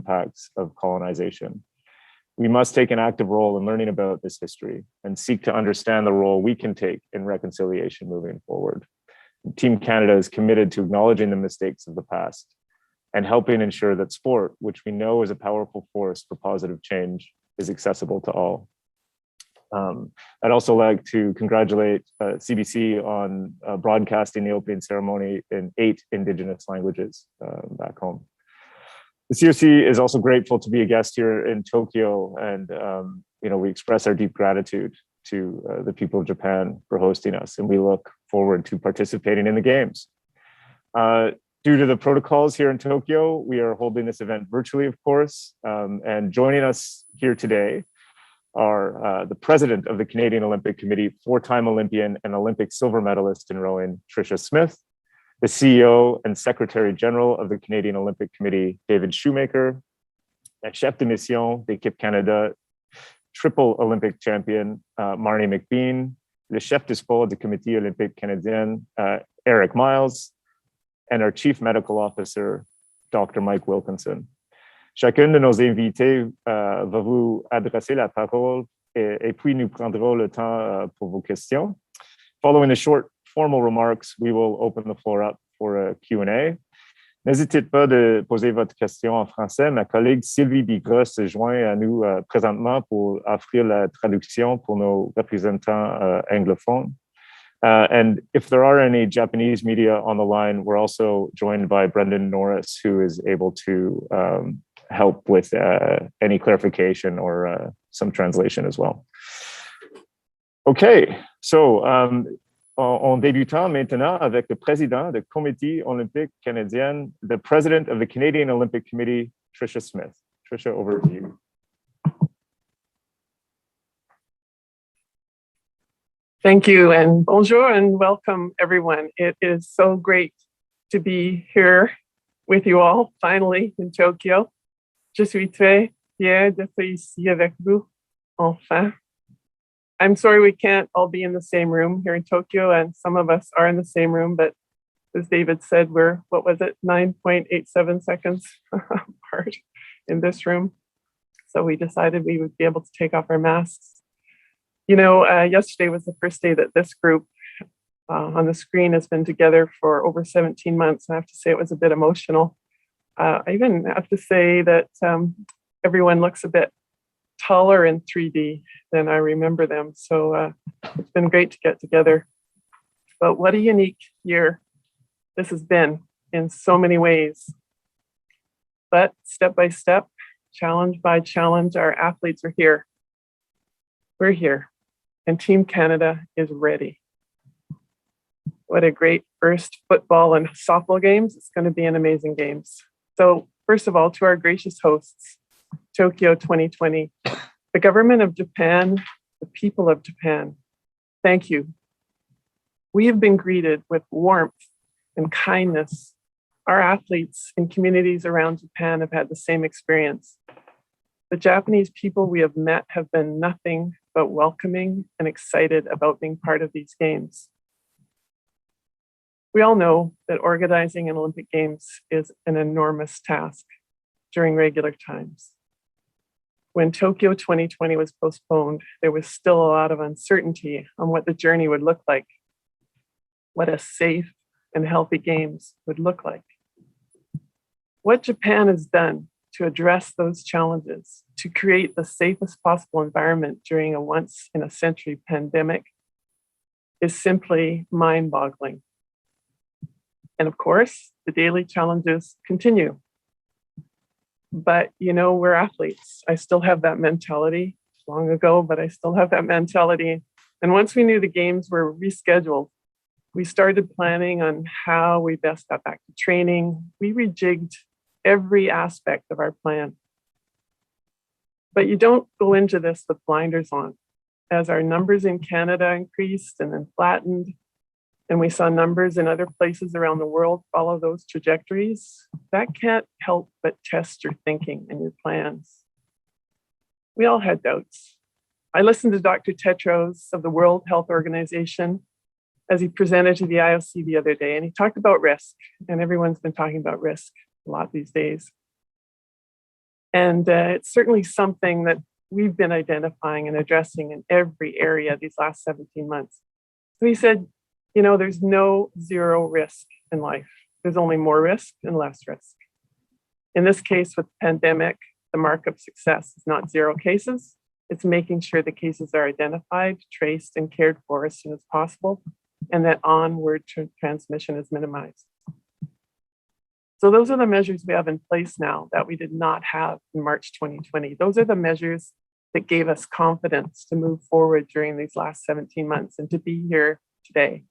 impacts of colonization. We must take an active role in learning about this history and seek to understand the role we can take in reconciliation moving forward. Team Canada is committed to acknowledging the mistakes of the past and helping ensure that sport, which we know is a powerful force for positive change, is accessible to all. I'd also like to congratulate CBC on broadcasting the opening ceremony in 8 Indigenous languages back home. The COC is also grateful to be a guest here in Tokyo, and we express our deep gratitude to the people of Japan for hosting us, and we look forward to participating in the games. Due to the protocols here in Tokyo, we are holding this event virtually, of course, and joining us here today are the president of the Canadian Olympic Committee, 4-time Olympian and Olympic silver medalist in rowing, Tricia Smith, the CEO and Secretary General of the Canadian Olympic Committee, David Shoemaker, la chef de mission d'Équipe Canada, triple Olympic champion, Marnie McBean, le chef de sport du Comité Olympique Canadien, Eric Miles, and our Chief Medical Officer, Dr. Mike Wilkinson. Chacun de nos invités va vous adresser la parole et puis nous prendrons le temps pour vos questions. Following the short formal remarks, we will open the floor up for a Q&A. N'hésitez pas de poser votre question en français. Ma collègue Sylvie Bigra se joint à nous présentement pour offrir la traduction pour nos représentants anglophones. And if there are any Japanese media on the line, we're also joined by Brendan Norris, who is able to help with any clarification or some translation as well. Okay, so en débutant maintenant avec le président du Comité olympique canadien, the president of the Canadian Olympic Committee, Tricia Smith. Tricia, over to you. Thank you, and bonjour and welcome everyone. It is so great to be here with you all, finally in Tokyo. Je suis très fière d'être ici avec vous, enfin. I'm sorry we can't all be in the same room here in Tokyo, and some of us are in the same room, but as David said, we're, 9.87 seconds apart in this room. So we decided we would be able to take off our masks. You know, yesterday was the first day that this group on the screen has been together for over 17 months. I have to say it was a bit emotional. I even have to say that everyone looks a bit taller in 3D than I remember them. So it's been great to get together. But what a unique year this has been in so many ways. But step by step, challenge by challenge, our athletes are here. We're here. And Team Canada is ready. What a great first football and softball games. It's going to be an amazing games. So first of all, to our gracious hosts, Tokyo 2020, the government of Japan, the people of Japan, thank you. We have been greeted with warmth and kindness. Our athletes in communities around Japan have had the same experience. The Japanese people we have met have been nothing but welcoming and excited about being part of these games. We all know that organizing an Olympic Games is an enormous task during regular times. When Tokyo 2020 was postponed, there was still a lot of uncertainty on what the journey would look like, what a safe and healthy games would look like. What Japan has done to address those challenges, to create the safest possible environment during a once-in-a-century pandemic is simply mind-boggling. And of course, the daily challenges continue. But you know, we're athletes. I still have that mentality, long ago, but I still have that mentality. And once we knew the games were rescheduled, we started planning on how we best got back to training. We rejigged every aspect of our plan. But you don't go into this with blinders on. As our numbers in Canada increased and then flattened, and we saw numbers in other places around the world follow those trajectories, that can't help but test your thinking and your plans. We all had doubts. I listened to Dr. Tedros of the World Health Organization as he presented to the IOC the other day, and he talked about risk, and everyone's been talking about risk a lot these days. And it's certainly something that we've been identifying and addressing in every area these last 17 months. So he said, there's no zero risk in life. There's only more risk and less risk. In this case, with the pandemic, the mark of success is not zero cases. It's making sure the cases are identified, traced, and cared for as soon as possible, and that onward transmission is minimized. So those are the measures we have in place now that we did not have in March 2020. Those are the measures that gave us confidence to move forward during these last 17 months and to be here today.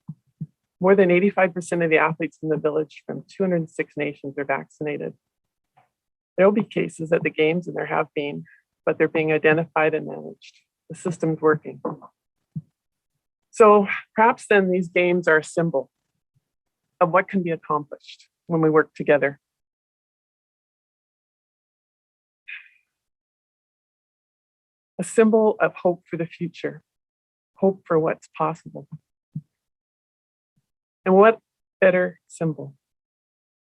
More than 85% of the athletes in the village from 206 nations are vaccinated. There will be cases at the games, and there have been, but they're being identified and managed. The system's working. So perhaps then these games are a symbol of what can be accomplished when we work together. A symbol of hope for the future, hope for what's possible. And what better symbol?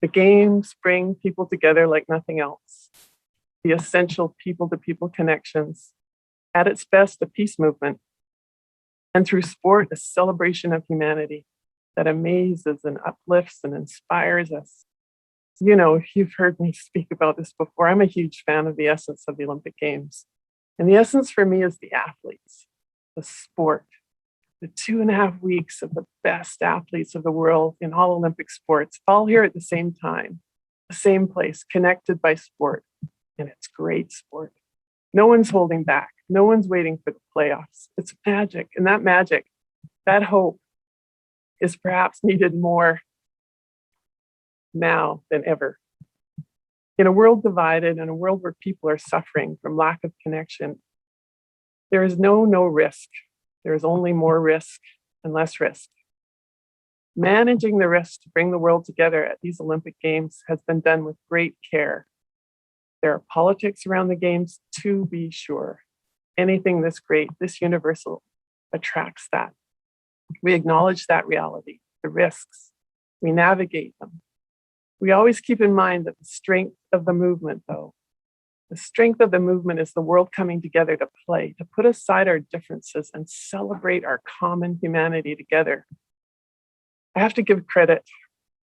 The games bring people together like nothing else. The essential people-to-people connections. At its best, a peace movement. And through sport, a celebration of humanity that amazes and uplifts and inspires us. You've heard me speak about this before. I'm a huge fan of the essence of the Olympic Games. And the essence for me is the athletes, the sport, the 2.5 weeks of the best athletes of the world in all Olympic sports, all here at the same time, the same place, connected by sport. And it's great sport. No one's holding back. No one's waiting for the playoffs. It's magic. And that magic, that hope is perhaps needed more now than ever. In a world divided, in a world where people are suffering from lack of connection, there is no risk. There is only more risk and less risk. Managing the risk to bring the world together at these Olympic Games has been done with great care. There are politics around the Games, to be sure. Anything this great, this universal, attracts that. We acknowledge that reality, the risks. We navigate them. We always keep in mind that the strength of the movement, though, the strength of the movement is the world coming together to play, to put aside our differences and celebrate our common humanity together. I have to give credit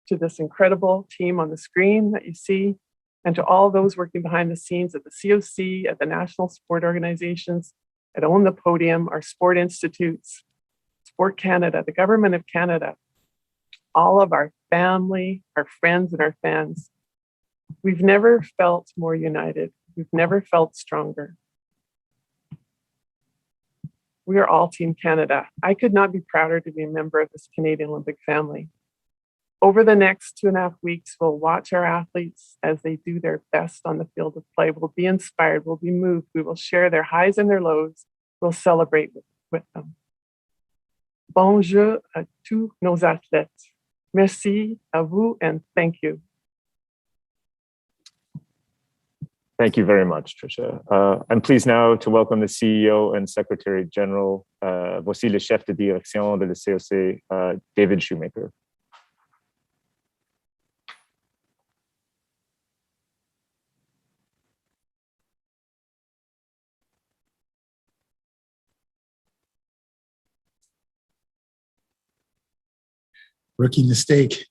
to this incredible team on the screen that you see, and to all those working behind the scenes at the COC, at the national sport organizations, at Own the Podium, our sport institutes, Sport Canada, the Government of Canada, all of our family, our friends, and our fans. We've never felt more united. We've never felt stronger. We are all Team Canada. I could not be prouder to be a member of this Canadian Olympic family. Over the next 2.5 weeks, we'll watch our athletes as they do their best on the field of play. We'll be inspired, we'll be moved, we will share their highs and their lows. We'll celebrate with them. Bonjour à tous nos athlètes. Merci à vous and thank you. Thank you very much, Tricia. I'm pleased now to welcome the CEO and Secretary General, voici le chef de direction de la COC, David Shoemaker. Rookie mistake,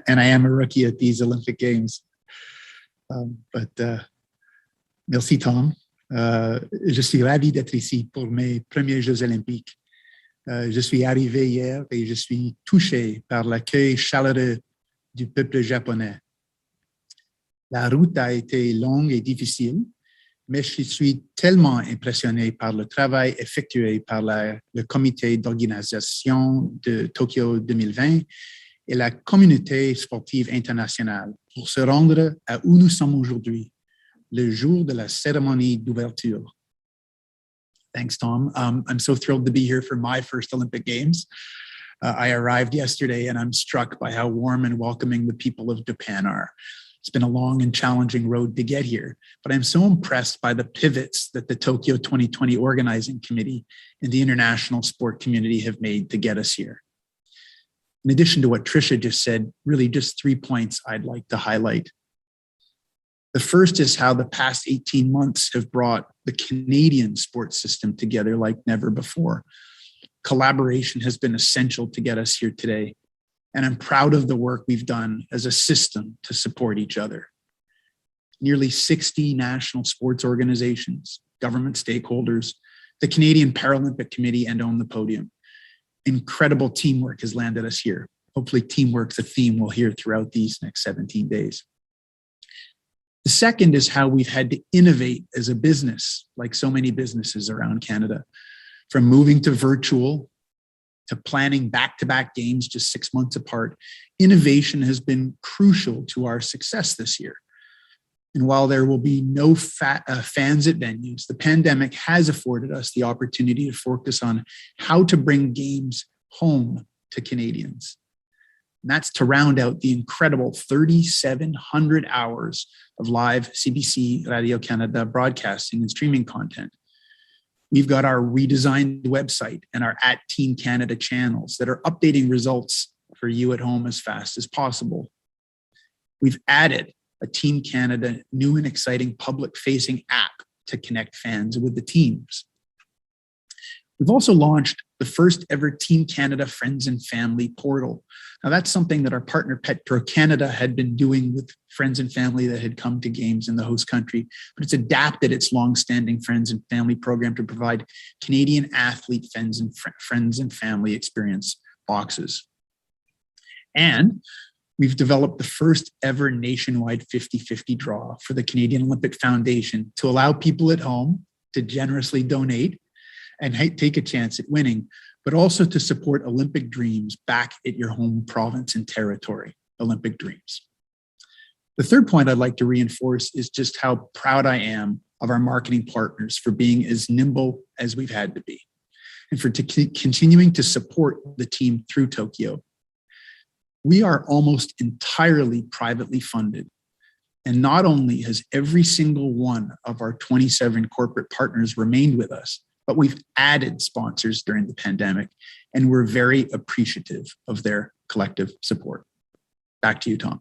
and I am a rookie at these Olympic Games. Merci Tom. Je suis ravi d'être ici pour mes premiers Jeux olympiques. Je suis arrivé hier et je suis touché par l'accueil chaleureux du peuple japonais. La route a été longue et difficile, mais je suis tellement impressionné par le travail effectué par le comité d'organisation de Tokyo 2020 et la communauté sportive internationale pour se rendre à où nous sommes aujourd'hui, le jour de la cérémonie d'ouverture. Thanks, Tom. I'm so thrilled to be here for my first Olympic Games. I arrived yesterday and I'm struck by how warm and welcoming the people of Japan are. It's been a long and challenging road to get here, but I'm so impressed by the pivots that the Tokyo 2020 Organizing Committee and the international sport community have made to get us here. In addition to what Tricia just said, really just 3 points I'd like to highlight. The first is how the past 18 months have brought the Canadian sports system together like never before. Collaboration has been essential to get us here today, and I'm proud of the work we've done as a system to support each other. Nearly 60 national sports organizations, government stakeholders, the Canadian Paralympic Committee, and Own the Podium. Incredible teamwork has landed us here. Hopefully teamwork's a theme we'll hear throughout these next 17 days. The second is how we've had to innovate as a business, like so many businesses around Canada, from moving to virtual to planning back-to-back games just 6 months apart. Innovation has been crucial to our success this year. And while there will be no fans at venues, the pandemic has afforded us the opportunity to focus on how to bring games home to Canadians. And that's to round out the incredible 3,700 hours of live CBC Radio Canada broadcasting and streaming content. We've got our redesigned website and our @Team Canada channels that are updating results for you at home as fast as possible. We've added a Team Canada new and exciting public-facing app to connect fans with the teams. We've also launched the first ever Team Canada Friends and Family portal. Now that's something that our partner Petro Canada had been doing with friends and family that had come to games in the host country, but it's adapted its long-standing Friends and Family program to provide Canadian athlete friends and family experience boxes. And we've developed the first ever nationwide 50-50 draw for the Canadian Olympic Foundation to allow people at home to generously donate and take a chance at winning, but also to support Olympic dreams back at your home province and territory, Olympic dreams. The third point I'd like to reinforce is just how proud I am of our marketing partners for being as nimble as we've had to be, and for continuing to support the team through Tokyo. We are almost entirely privately funded. And not only has every single one of our 27 corporate partners remained with us, but we've added sponsors during the pandemic, and we're very appreciative of their collective support. Back to you, Tom.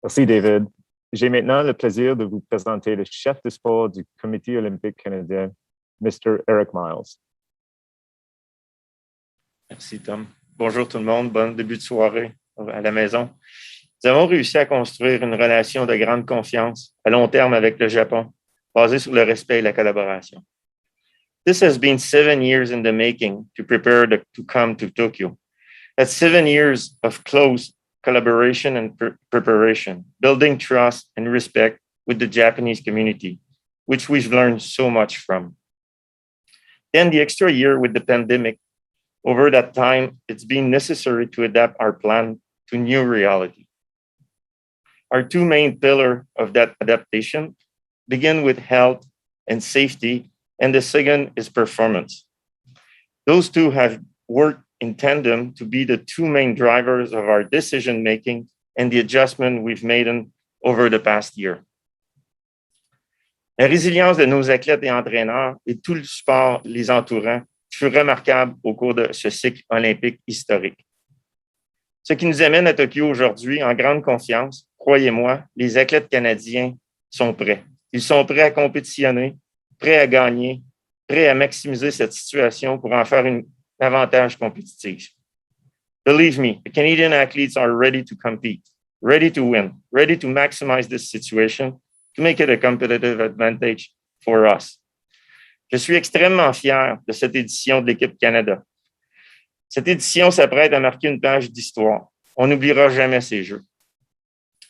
Merci, David. J'ai maintenant le plaisir de vous présenter le chef de sport du Comité olympique canadien, Mr. Eric Miles. Merci, Tom. Bonjour tout le monde, bon début de soirée à la maison. Nous avons réussi à construire une relation de grande confiance à long terme avec le Japon, basée sur le respect et la collaboration. This has been 7 years in the making to prepare to come to Tokyo. That's 7 years of close collaboration and preparation, building trust and respect with the Japanese community, which we've learned so much from. Then the extra year with the pandemic. Over that time, it's been necessary to adapt our plan to new reality. Our two main pillars of that adaptation begin with health and safety, and the second is performance. Those two have worked in tandem to be the two main drivers of our decision-making and the adjustment we've made over the past year. La résilience de nos athlètes et entraîneurs et tout le support les entourant fut remarquable au cours de ce cycle olympique historique. Ce qui nous amène à Tokyo aujourd'hui en grande confiance. Croyez-moi, les athlètes canadiens sont prêts. Ils sont prêts à compétitionner, prêts à gagner, prêts à maximiser cette situation pour en faire un avantage compétitif. Believe me, the Canadian athletes are ready to compete, ready to win, ready to maximize this situation to make it a competitive advantage for us. Je suis extrêmement fier de cette édition de l'Équipe Canada. Cette édition s'apprête à marquer une page d'histoire. On n'oubliera jamais ces Jeux.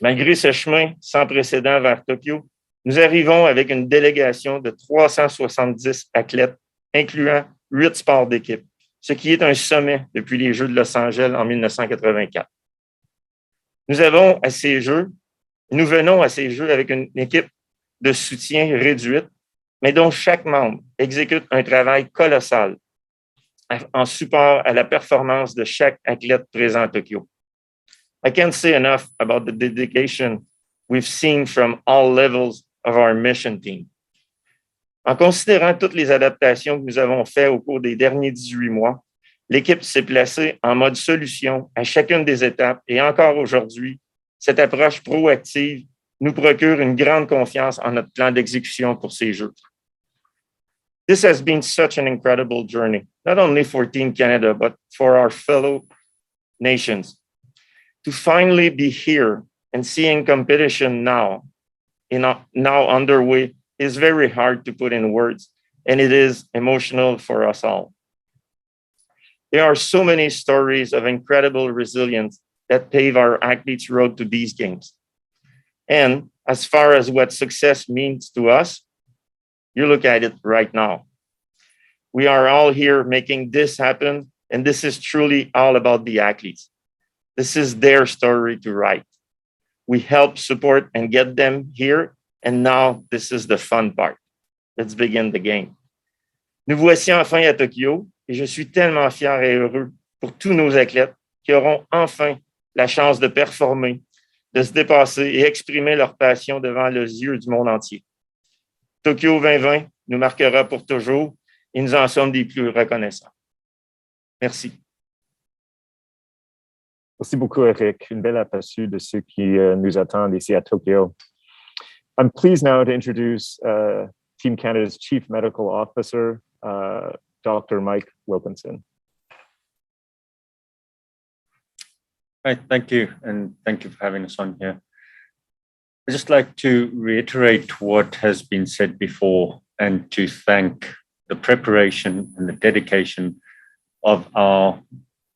Malgré ce chemin sans précédent vers Tokyo, nous arrivons avec une délégation de 370 athlètes, incluant 8 sports d'équipe, ce qui est un sommet depuis les Jeux de Los Angeles en 1984. Nous venons à ces Jeux avec une équipe de soutien réduite, mais dont chaque membre exécute un travail colossal en support à la performance de chaque athlète présent à Tokyo. I can't say enough about the dedication we've seen from all levels of our mission team. En considérant toutes les adaptations que nous avons faites au cours des derniers 18 mois, l'équipe s'est placée en mode solution à chacune des étapes et encore aujourd'hui, Cette approche proactive nous procure une grande confiance en notre plan d'exécution pour ces Jeux. This has been such an incredible journey, not only for Team Canada, but for our fellow nations. To finally be here and seeing competition now underway is very hard to put in words, and it is emotional for us all. There are so many stories of incredible resilience that pave our athletes' road to these games. And as far as what success means to us, you look at it right now. We are all here making this happen, and this is truly all about the athletes. This is their story to write. We help support and get them here, and now this is the fun part. Let's begin the game. Nous voici enfin à Tokyo, et je suis tellement fier et heureux pour tous nos athlètes qui auront enfin la chance de performer, de se dépasser et exprimer leur passion devant les yeux du monde entier. Tokyo 2020 nous marquera pour toujours et nous en sommes des plus reconnaissants. Merci. Merci beaucoup, Eric. Une belle aperçu de ce qui nous attend ici à Tokyo. I'm pleased now to introduce Team Canada's Chief Medical Officer, Dr. Mike Wilkinson. Right, thank you, and thank you for having us on here. I'd just like to reiterate what has been said before and to thank the preparation and the dedication of our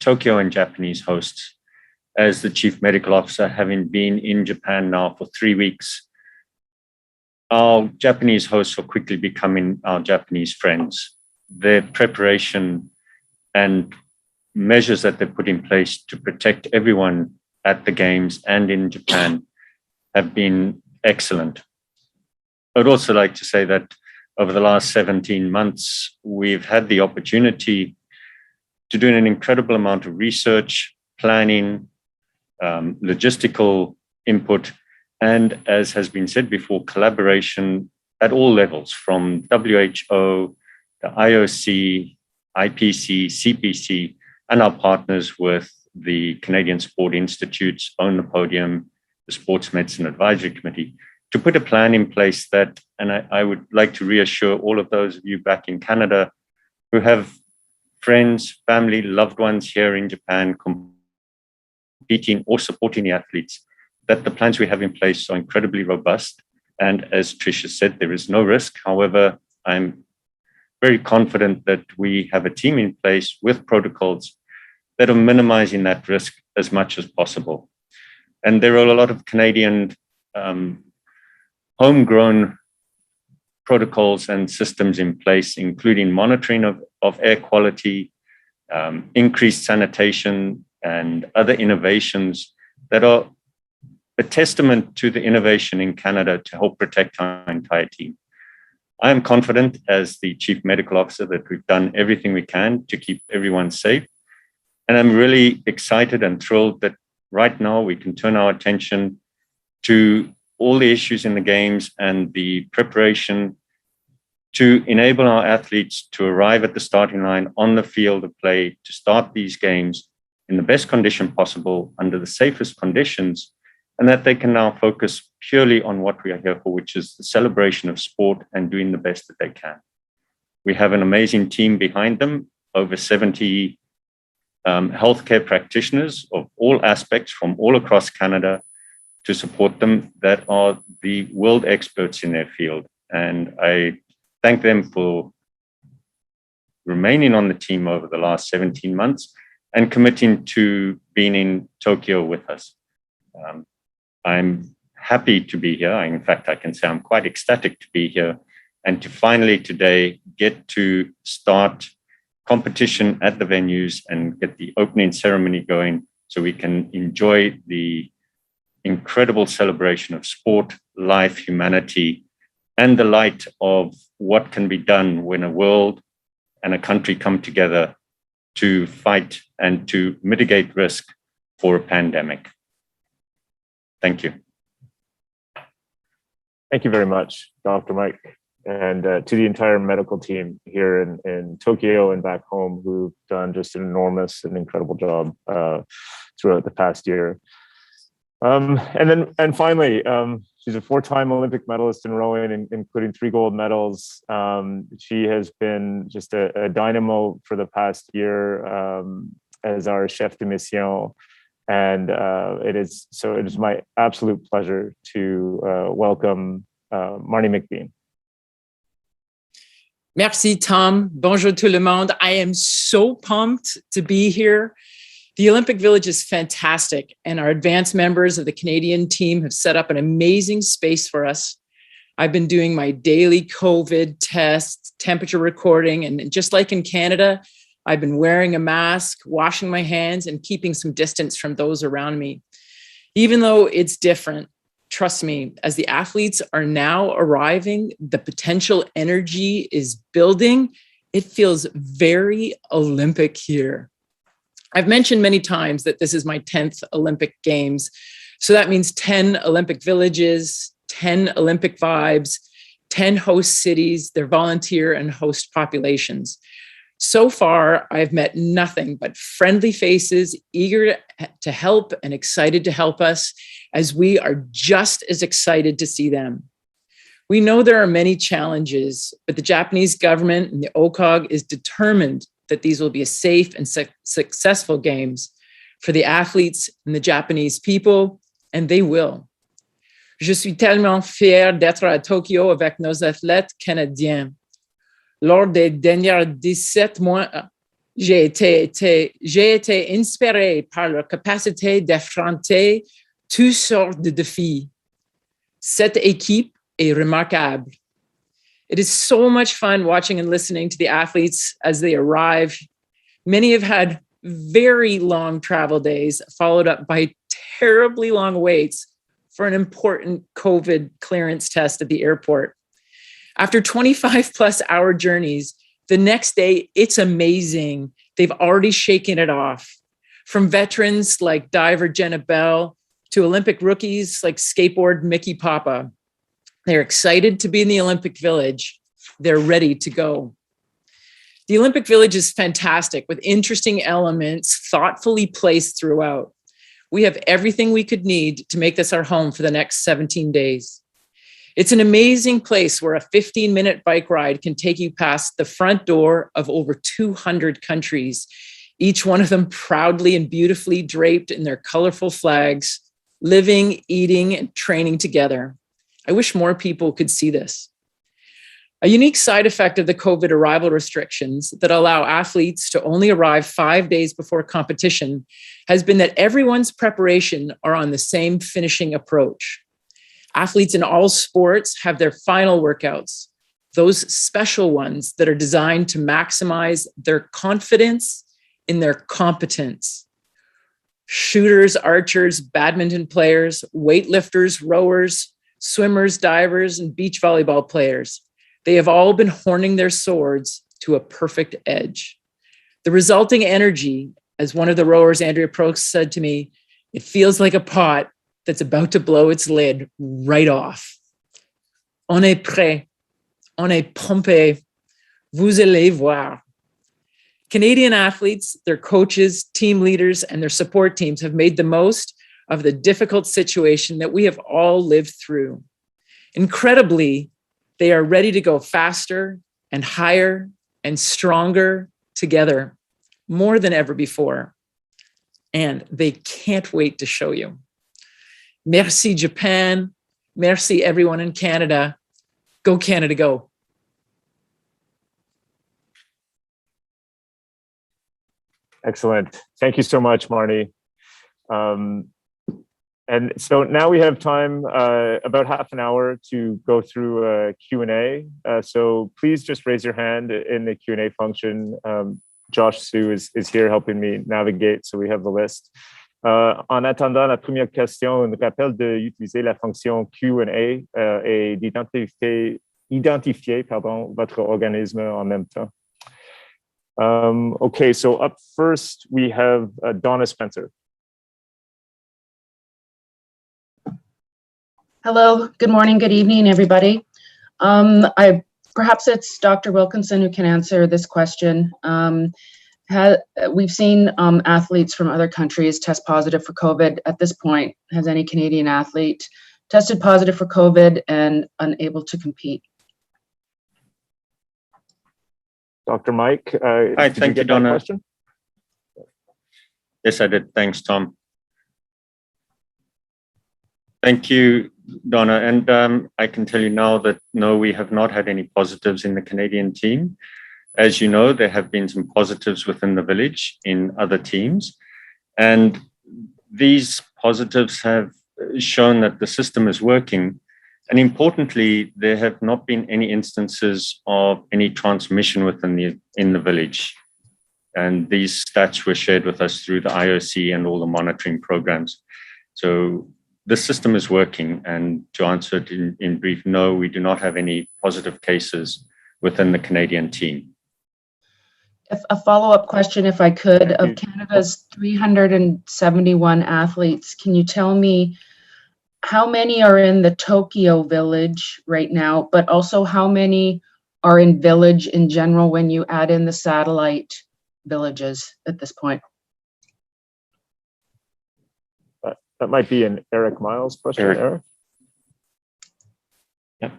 Tokyo and Japanese hosts. As the Chief Medical Officer, having been in Japan now for 3 weeks, our Japanese hosts are quickly becoming our Japanese friends. Their preparation and measures that they put in place to protect everyone at the Games and in Japan have been excellent. I'd also like to say that over the last 17 months, we've had the opportunity to do an incredible amount of research, planning, logistical input, and as has been said before, collaboration at all levels, from WHO, the IOC, IPC, CPC, and our partners with the Canadian Sport Institute's Own the Podium, the Sports Medicine Advisory Committee, to put a plan in place that, and I would like to reassure all of those of you back in Canada who have friends, family, loved ones here in Japan competing or supporting the athletes, that the plans we have in place are incredibly robust. And as Tricia said, there is no risk. However, I'm very confident that we have a team in place with protocols that are minimizing that risk as much as possible. And there are a lot of Canadian homegrown protocols and systems in place, including monitoring of air quality, increased sanitation, and other innovations that are a testament to the innovation in Canada to help protect our entire team. I am confident as the Chief Medical Officer that we've done everything we can to keep everyone safe. And I'm really excited and thrilled that right now we can turn our attention to all the issues in the Games and the preparation to enable our athletes to arrive at the starting line on the field of play to start these Games in the best condition possible under the safest conditions, and that they can now focus purely on what we are here for, which is the celebration of sport and doing the best that they can. We have an amazing team behind them, over 70 healthcare practitioners of all aspects from all across Canada to support them that are the world experts in their field. And I thank them for remaining on the team over the last 17 months and committing to being in Tokyo with us. I'm happy to be here. In fact, I can say I'm quite ecstatic to be here and to finally today get to start competition at the venues and get the opening ceremony going so we can enjoy the incredible celebration of sport, life, humanity, and the light of what can be done when a world and a country come together to fight and to mitigate risk for a pandemic. Thank you. Thank you very much, Dr. Mike, and to the entire medical team here in Tokyo and back home who've done just an enormous and incredible job throughout the past year. And finally, she's a 4-time Olympic medalist in rowing, including 3 gold medals. She has been just a dynamo for the past year as our chef de mission. And it is my absolute pleasure to welcome Marnie McBean. Merci, Tom. Bonjour tout le monde. I am so pumped to be here. The Olympic Village is fantastic, and our advanced members of the Canadian team have set up an amazing space for us. I've been doing my daily COVID tests, temperature recording, and just like in Canada, I've been wearing a mask, washing my hands, and keeping some distance from those around me. Even though it's different, trust me, as the athletes are now arriving, the potential energy is building. It feels very Olympic here. I've mentioned many times that this is my 10th Olympic Games. So that means 10 Olympic villages, 10 Olympic vibes, 10 host cities, their volunteer and host populations. So far, I've met nothing but friendly faces, eager to help and excited to help us, as we are just as excited to see them. We know there are many challenges, but the Japanese government and the OCOG is determined that these will be a safe and successful games for the athletes and the Japanese people, and they will. Je suis tellement fière d'être à Tokyo avec nos athlètes canadiens. Lors des derniers 17 mois, j'ai été inspirée par leur capacité d'affronter toutes sortes de défis. Cette équipe est remarquable. It is so much fun watching and listening to the athletes as they arrive. Many have had very long travel days, followed up by terribly long waits for an important COVID clearance test at the airport. After 25 plus hour journeys, the next day, it's amazing. They've already shaken it off. From veterans like diver Jenna Bell to Olympic rookies like skateboard Mickey Papa. They're excited to be in the Olympic Village. They're ready to go. The Olympic Village is fantastic with interesting elements thoughtfully placed throughout. We have everything we could need to make this our home for the next 17 days. It's an amazing place where a 15-minute bike ride can take you past the front door of over 200 countries, each one of them proudly and beautifully draped in their colorful flags, living, eating, and training together. I wish more people could see this. A unique side effect of the COVID arrival restrictions that allow athletes to only arrive 5 days before competition has been that everyone's preparation are on the same finishing approach. Athletes in all sports have their final workouts, those special ones that are designed to maximize their confidence in their competence. Shooters, archers, badminton players, weightlifters, rowers, swimmers, divers, and beach volleyball players. They have all been honing their swords to a perfect edge. The resulting energy, as one of the rowers, Andrea Prox, said to me, it feels like a pot that's about to blow its lid right off. On est prêt. On est pompé. Vous allez voir. Canadian athletes, their coaches, team leaders, and their support teams have made the most of the difficult situation that we have all lived through. Incredibly, they are ready to go faster and higher and stronger together, more than ever before. And they can't wait to show you. Merci, Japan. Merci, everyone in Canada. Go, Canada, go. Excellent. Thank you so much, Marnie. And so now we have time, about half an hour, to go through a Q&A. So please just raise your hand in the Q&A function. Josh Sue is here helping me navigate, so we have the list. En attendant la première question, on rappelle d'utiliser la fonction Q&A et d'identifier votre organisme en même temps. Okay, so up first we have Donna Spencer. Hello, good morning, good evening, everybody. Perhaps it's Dr. Wilkinson who can answer this question. We've seen athletes from other countries test positive for COVID. At this point, has any Canadian athlete tested positive for COVID and unable to compete? Dr. Mike, Hi, did thank you, get that Donna. question? Yes, I did. Thanks, Tom. Thank you, Donna. And I can tell you now that no, we have not had any positives in the Canadian team. As you know, there have been some positives within the village in other teams. And these positives have shown that the system is working. And importantly, there have not been any instances of any transmission within the village. And these stats were shared with us through the IOC and all the monitoring programs. So the system is working. And to answer it in brief, no, we do not have any positive cases within the Canadian team. A follow-up question, if I could, of Canada's 371 athletes, can you tell me how many are in the Tokyo village right now, but also how many are in village in general when you add in the satellite villages at this point? That might be an Eric Miles question. Eric? Yeah.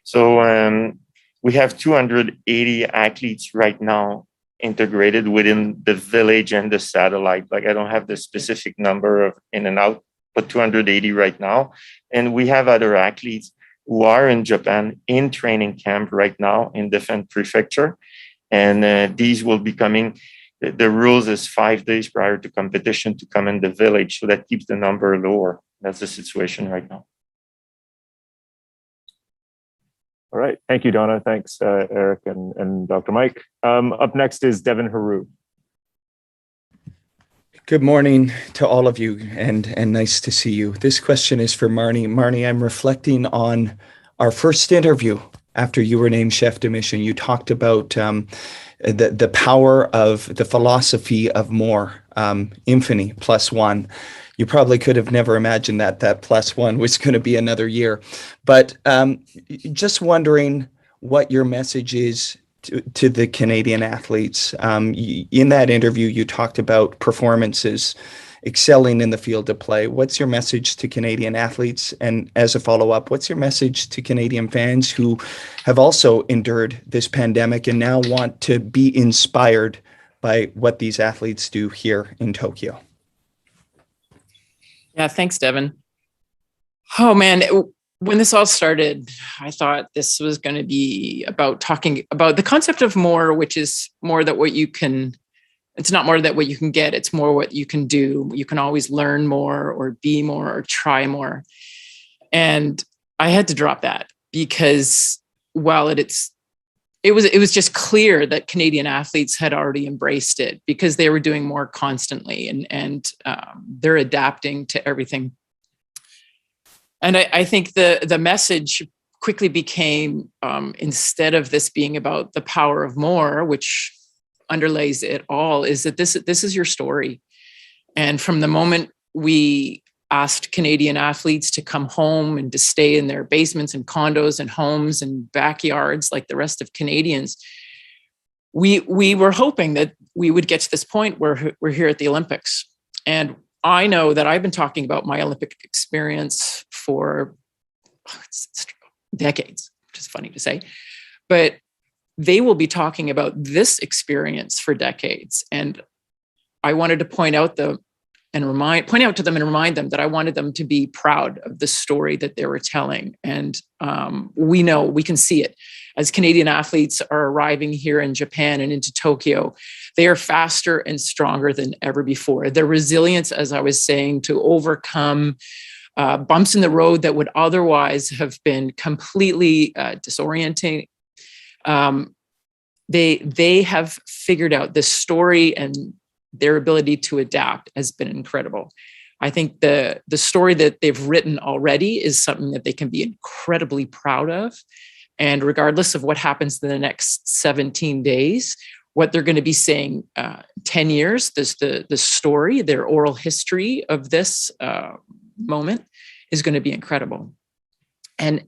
So we have 280 athletes right now integrated within the village and the satellite. Like, I don't have the specific number of in and out, but 280 right now. And we have other athletes who are in Japan in training camp right now in different prefecture. And these will be coming. The rules is 5 days prior to competition to come in the village. So that keeps the number lower. That's the situation right now. All right. Thank you, Donna. Thanks, Eric and Dr. Mike. Up next is Devin Haru. Good morning to all of you, and nice to see you. This question is for Marnie. Marnie, I'm reflecting on our first interview after you were named chef de mission. You talked about the power of the philosophy of more, infinity plus one. You probably could have never imagined that plus one was going to be another year. But just wondering what your message is to the Canadian athletes. In that interview, you talked about performances, excelling in the field of play. What's your message to Canadian athletes? And as a follow-up, what's your message to Canadian fans who have also endured this pandemic and now want to be inspired by what these athletes do here in Tokyo? Yeah, thanks, Devin. Oh, man. When this all started, I thought this was going to be about talking about the concept of more, which is more that what you can, it's not more that what you can get, it's more what you can do. You can always learn more or be more or try more. And I had to drop that because while it was just clear that Canadian athletes had already embraced it because they were doing more constantly and they're adapting to everything. And I think the message quickly became, instead of this being about the power of more, which underlays it all, is that this is your story. And from the moment we asked Canadian athletes to come home and to stay in their basements and condos and homes and backyards like the rest of Canadians, we were hoping that we would get to this point where we're here at the Olympics. And I know that I've been talking about my Olympic experience for decades, which is funny to say, but they will be talking about this experience for decades. And I wanted to point out to them and remind them that I wanted them to be proud of the story that they were telling. And we can see it as Canadian athletes are arriving here in Japan and into Tokyo. They are faster and stronger than ever before. Their resilience, as I was saying, to overcome bumps in the road that would otherwise have been completely disorienting. They have figured out this story, and their ability to adapt has been incredible. I think the story that they've written already is something that they can be incredibly proud of. And regardless of what happens in the next 17 days, what they're going to be saying 10 years, the story, their oral history of this moment is going to be incredible. And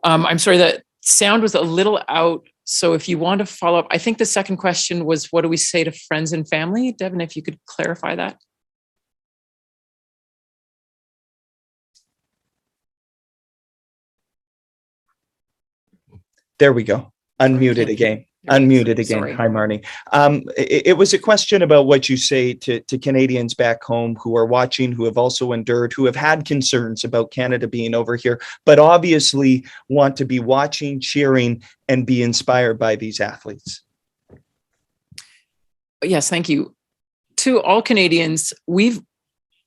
I'm sorry, that sound was a little out So if you want to follow up, I think the second question was, what do we say to friends and family? Devin, if you could clarify that. There we go. Unmuted again. Unmuted again. Sorry. Hi, Marnie. It was a question about what you say to Canadians back home who are watching, who have also endured, who have had concerns about Canada being over here, but obviously want to be watching, cheering, and be inspired by these athletes. Yes, thank you. To all Canadians, we've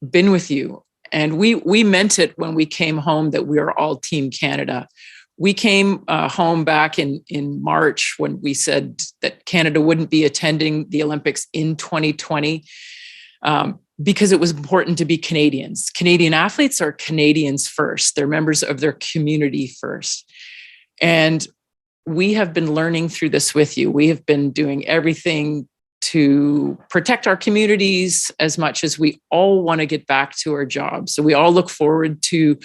been with you, and we meant it when we came home that we are all Team Canada. We came home back in March when we said that Canada wouldn't be attending the Olympics in 2020 because it was important to be Canadians. Canadian athletes are Canadians first. They're members of their community first. And we have been learning through this with you. We have been doing everything to protect our communities as much as we all want to get back to our jobs. So we all look forward to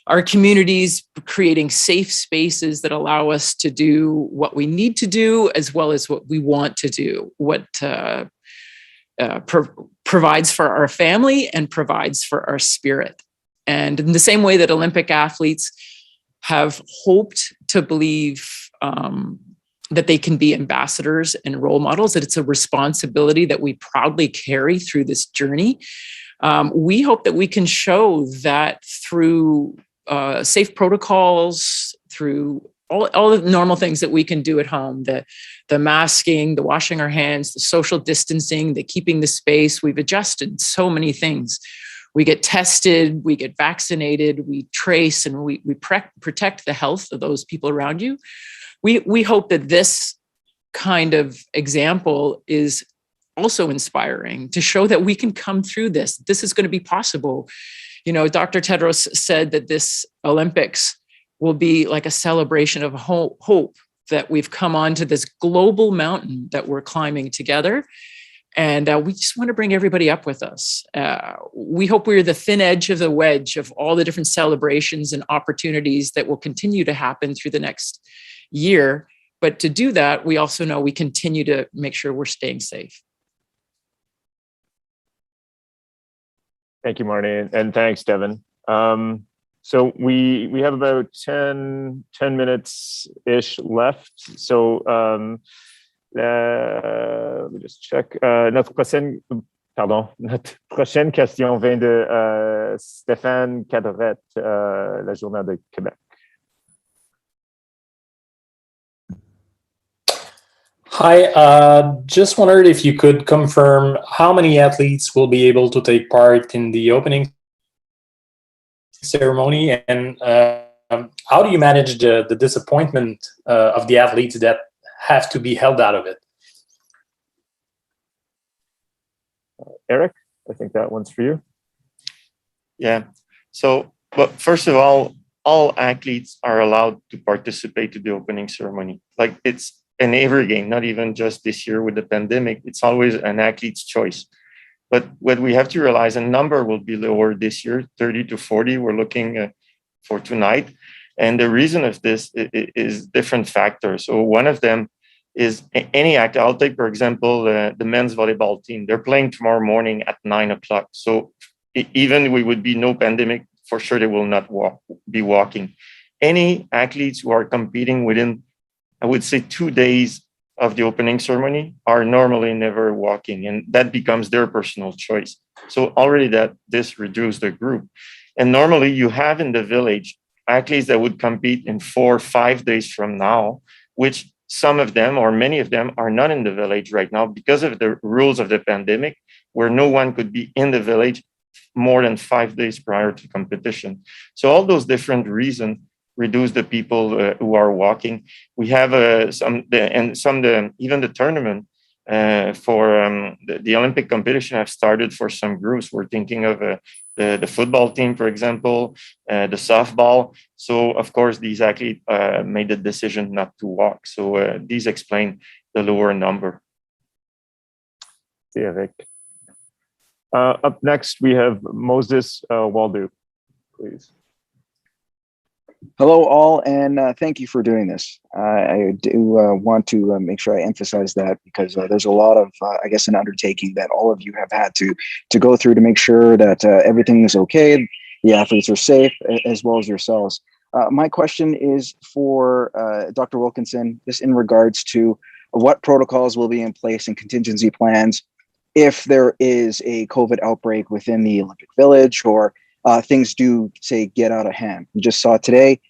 our communities creating safe spaces that allow us to do what we need to do, as well as what we want to do, what provides for our family and provides for our spirit. And in the same way that Olympic athletes have hoped to believe that they can be ambassadors and role models, that it's a responsibility that we proudly carry through this journey. We hope that we can show that through safe protocols, through all the normal things that we can do at home, the masking, the washing our hands, the social distancing, the keeping the space. We've adjusted so many things. We get tested, we get vaccinated, we trace, and we protect the health of those people around you. We hope that this kind of example is also inspiring to show that we can come through this. This is going to be possible. You know, Dr. Tedros said that this Olympics will be like a celebration of hope that we've come onto this global mountain that we're climbing together. And we just want to bring everybody up with us. We hope we're the thin edge of the wedge of all the different celebrations and opportunities that will continue to happen through the next year. But to do that, we also know we continue to make sure we're staying safe. Thank you, Marnie, and thanks, Devin. So we have about 10 minutes-ish left. So let me just check. Notre prochaine question vient de Stéphane Cadorette, la Journal de Québec. Hi, just wondered if you could confirm how many athletes will be able to take part in the opening ceremony, and how do you manage the disappointment of the athletes that have to be held out of it? Eric, I think that one's for you. Yeah. So, but first of all athletes are allowed to participate to the opening ceremony. Like, it's in every game, not even just this year with the pandemic. It's always an athlete's choice. But what we have to realize, a number will be lower this year, 30 to 40. We're looking for tonight. And the reason of this is different factors. So one of them is any act. I'll take, for example, the men's volleyball team. They're playing tomorrow morning at 9 o'clock. So even we would be no pandemic, for sure they will not be walking. Any athletes who are competing within, I would say, 2 days of the opening ceremony are normally never walking, and that becomes their personal choice. So already this reduced the group. And normally you have in the village athletes that would compete in 4 or 5 days from now, which some of them or many of them are not in the village right now because of the rules of the pandemic, where no one could be in the village more than 5 days prior to competition. So all those different reasons reduce the people who are walking. We have even the tournament for the Olympic competition have started for some groups. We're thinking of the football team, for example, the softball. So of course, these athletes made the decision not to walk. So these explain the lower number. Yeah, Vic. Up next, we have Moses Waldo, please. Hello, all, and thank you for doing this. I do want to make sure I emphasize that because there's a lot of, I guess, an undertaking that all of you have had to go through to make sure that everything is okay, the athletes are safe, as well as yourselves. My question is for Dr. Wilkinson, just in regards to what protocols will be in place and contingency plans if there is a COVID outbreak within the Olympic Village or things do, say, get out of hand. We just saw today,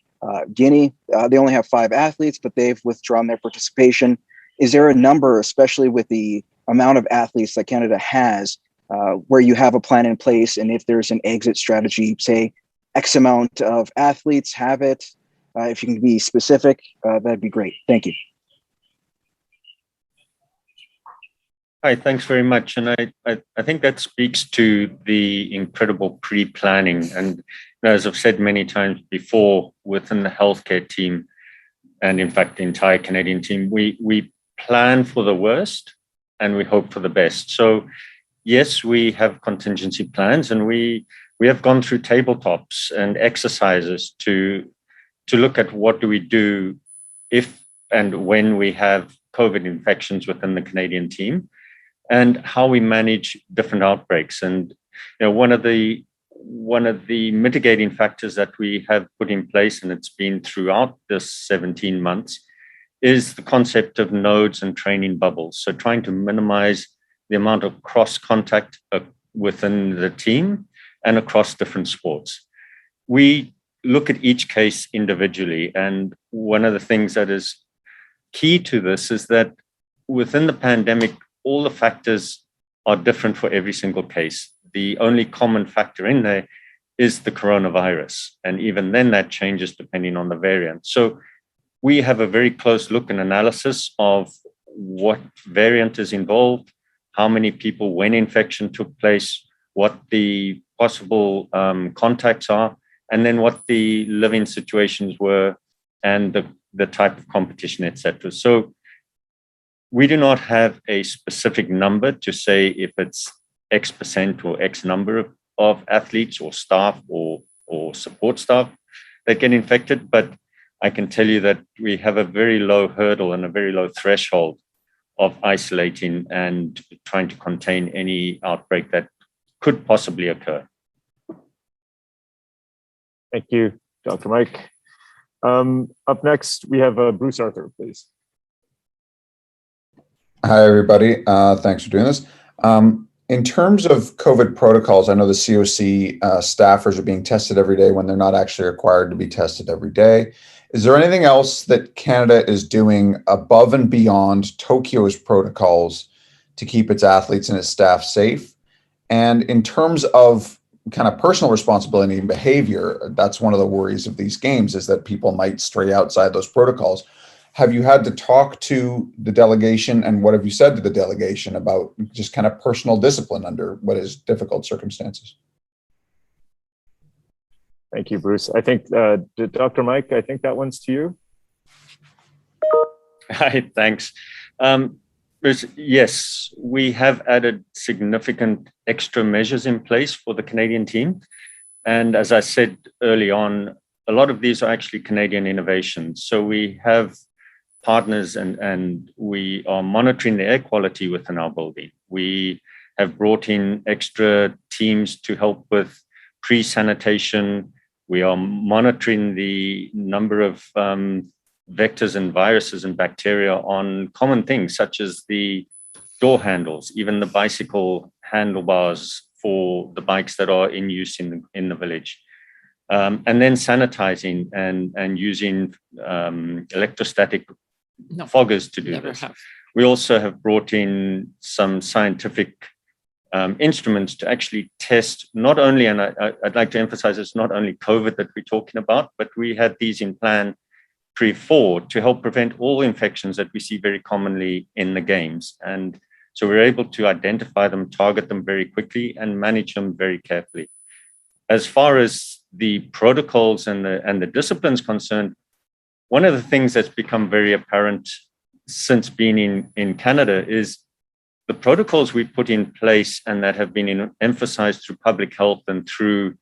Guinea, they only have 5 athletes, but they've withdrawn their participation. Is there a number, especially with the amount of athletes that Canada has, where you have a plan in place, and if there's an exit strategy, say, X amount of athletes have it? If you can be specific, that'd be great. Thank you. Hi, thanks very much. And I think that speaks to the incredible pre-planning. And as I've said many times before, within the healthcare team, and in fact, the entire Canadian team, we plan for the worst and we hope for the best. So yes, we have contingency plans, and we have gone through tabletops and exercises to look at what do we do if and when we have COVID infections within the Canadian team, and how we manage different outbreaks. And one of the mitigating factors that we have put in place, and it's been throughout this 17 months, is the concept of nodes and training bubbles. So trying to minimize the amount of cross contact within the team and across different sports. We look at each case individually, and one of the things that is key to this is that within the pandemic, all the factors are different for every single case. The only common factor in there is the coronavirus. And even then that changes depending on the variant. So we have a very close look and analysis of what variant is involved, how many people, when infection took place, what the possible contacts are, and then what the living situations were and the type of competition, etc. So we do not have a specific number to say if it's X percent or X number of athletes or staff or support staff that get infected, but I can tell you that we have a very low hurdle and a very low threshold of isolating and trying to contain any outbreak that could possibly occur. Thank you, Dr. Mike. Up next, we have Bruce Arthur, please. Hi, everybody. Thanks for doing this. In terms of COVID protocols, I know the COC staffers are being tested every day when they're not actually required to be tested every day. Is there anything else that Canada is doing above and beyond Tokyo's protocols to keep its athletes and its staff safe? And in terms of kind of personal responsibility and behavior, that's one of the worries of these games, is that people might stray outside those protocols. Have you had to talk to the delegation, and what have you said to the delegation about just kind of personal discipline under what is difficult circumstances? Thank you, Bruce. I think, Dr. Mike, I think that one's to you. Hi, thanks. Bruce, yes, we have added significant extra measures in place for the Canadian team. And as I said early on, a lot of these are actually Canadian innovations. So we have partners and we are monitoring the air quality within our building. We have brought in extra teams to help with pre-sanitation. We are monitoring the number of vectors and viruses and bacteria on common things such as the door handles, even the bicycle handlebars for the bikes that are in use in the village. And then sanitizing and using electrostatic foggers to do this. We also have brought in some scientific instruments to actually test not only, and I'd like to emphasize it's not only COVID that we're talking about, but we had these in plan pre-4 to help prevent all infections that we see very commonly in the games. And so we're able to identify them, target them very quickly, and manage them very carefully. As far as the protocols and the disciplines concerned, one of the things that's become very apparent since being in Canada is the protocols we put in place and that have been emphasized through public health and through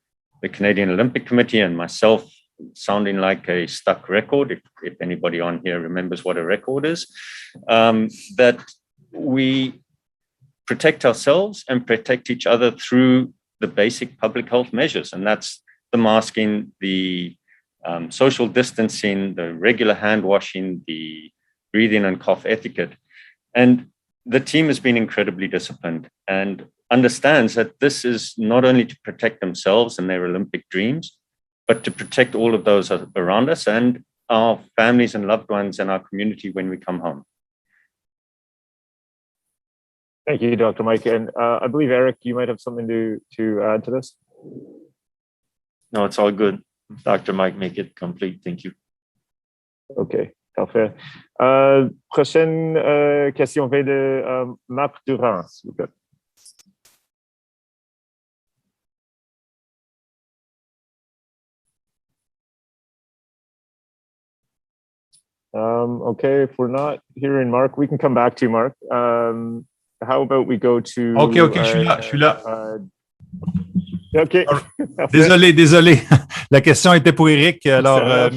the Canadian Olympic Committee and myself sounding like a stuck record, if anybody on here remembers what a record is, that we protect ourselves and protect each other through the basic public health measures. And that's the masking, the social distancing, the regular hand washing, the breathing and cough etiquette. And the team has been incredibly disciplined and understands that this is not only to protect themselves and their Olympic dreams, but to protect all of those around us and our families and loved ones and our community when we come home. Thank you, Dr. Mike. And I believe, Eric, you might have something to add to this. No, it's all good. Dr. Mike, make it complete. Thank you. OK, parfait. Prochaine question vient de Marc Durand, s'il vous plaît. OK, if we're not hearing Mark, we can come back to you, Mark. How about we go to... OK, je suis là. OK. Désolé. La question était pour Eric. Alors,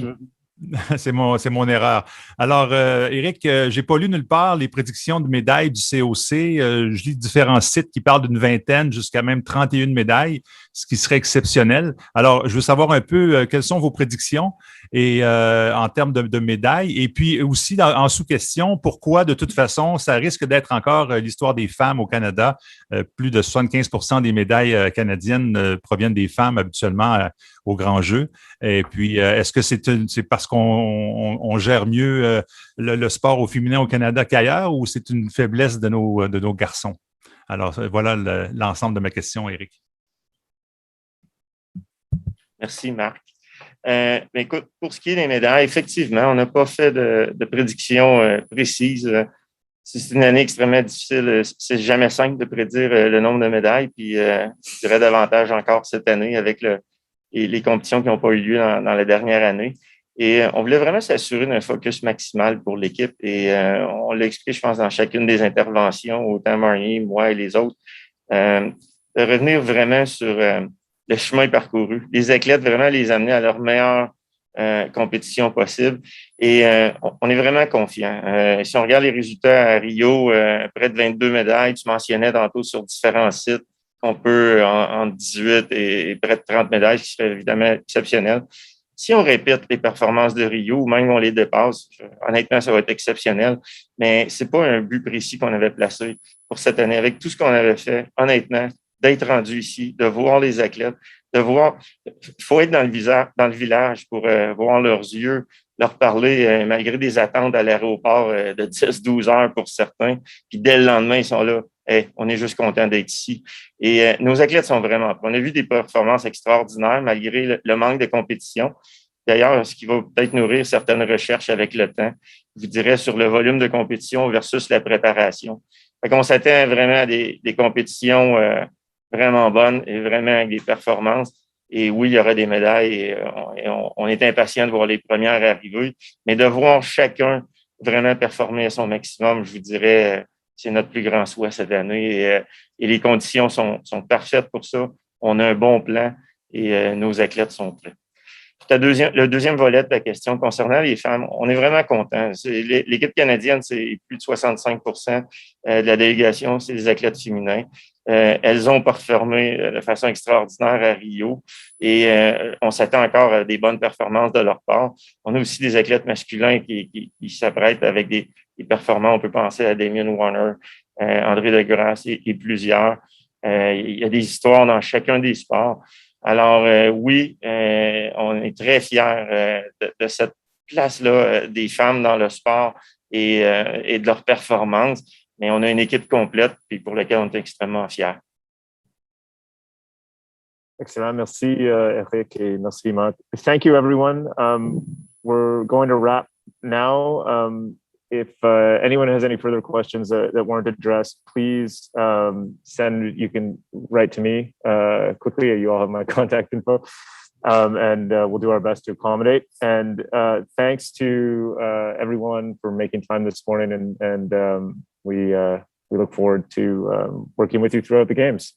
c'est mon erreur. Alors, Eric, j'ai pas lu nulle part les prédictions de médailles du COC. Je lis différents sites qui parlent d'une vingtaine jusqu'à même 31 médailles, ce qui serait exceptionnel. Alors, je veux savoir un peu quelles sont vos prédictions et en termes de médailles. Et puis aussi, en sous-question, pourquoi, de toute façon, ça risque d'être encore l'histoire des femmes au Canada. Plus de 75% des médailles canadiennes proviennent des femmes habituellement au grand jeu. Et puis, est-ce que c'est parce qu'on gère mieux le sport au féminin au Canada qu'ailleurs ou c'est une faiblesse de nos garçons? Alors, voilà l'ensemble de ma question, Éric. Merci, Marc. Mais écoute, pour ce qui est des médailles, effectivement, on n'a pas fait de prédiction précise. C'est une année extrêmement difficile. C'est jamais simple de prédire le nombre de médailles. Puis, je dirais davantage encore cette année avec les compétitions qui n'ont pas eu lieu dans la dernière année. Et on voulait vraiment s'assurer d'un focus maximal pour l'équipe. Et on l'a expliqué, je pense, dans chacune des interventions, autant Marnie, moi et les autres, de revenir vraiment sur le chemin parcouru. Les athlètes, vraiment les amener à leur meilleure compétition possible. Et on est vraiment confiants. Si on regarde les résultats à Rio, près de 22 médailles, tu mentionnais tantôt sur différents sites, on peut en 18 et près de 30 médailles, ce qui serait évidemment exceptionnel. Si on répète les performances de Rio, ou même on les dépasse, honnêtement, ça va être exceptionnel. Mais c'est pas un but précis qu'on avait placé pour cette année. Avec tout ce qu'on avait fait, honnêtement, d'être rendu ici, de voir les athlètes, de voir, il faut être dans le village pour voir leurs yeux, leur parler, malgré des attentes à l'aéroport de 10-12 heures pour certains. Puis dès le lendemain, ils sont là. Hey, on est juste content d'être ici. Et nos athlètes sont vraiment prêts. On a vu des performances extraordinaires malgré le manque de compétition. D'ailleurs, ce qui va peut-être nourrir certaines recherches avec le temps, je vous dirais, sur le volume de compétition versus la préparation. Fait qu'on s'attend vraiment à des compétitions vraiment bonnes et vraiment avec des performances. Et oui, il y aura des médailles et on est impatient de voir les premières arriver, mais de voir chacun vraiment performer à son maximum, je vous dirais, c'est notre plus grand souhait cette année et les conditions sont parfaites pour ça. On a un bon plan et nos athlètes sont prêts. Le deuxième volet de la question concernant les femmes, on est vraiment contents. L'équipe canadienne, c'est plus de 65% de la délégation, c'est des athlètes féminins. Elles ont performé de façon extraordinaire à Rio et on s'attend encore à des bonnes performances de leur part. On a aussi des athlètes masculins qui s'apprêtent avec des performances. On peut penser à Damien Warner, André Degrasse et plusieurs. Il y a des histoires dans chacun des sports. Alors oui, on est très fiers de cette place-là des femmes dans le sport et de leur performance. Mais on a une équipe complète puis pour laquelle on est extrêmement fiers. Excellent. Merci, Eric, et merci, Marc. Thank you, everyone. We're going to wrap now. If anyone has any further questions that weren't addressed, please you can write to me quickly. You all have my contact info. And we'll do our best to accommodate. And thanks to everyone for making time this morning. And we look forward to working with you throughout the games.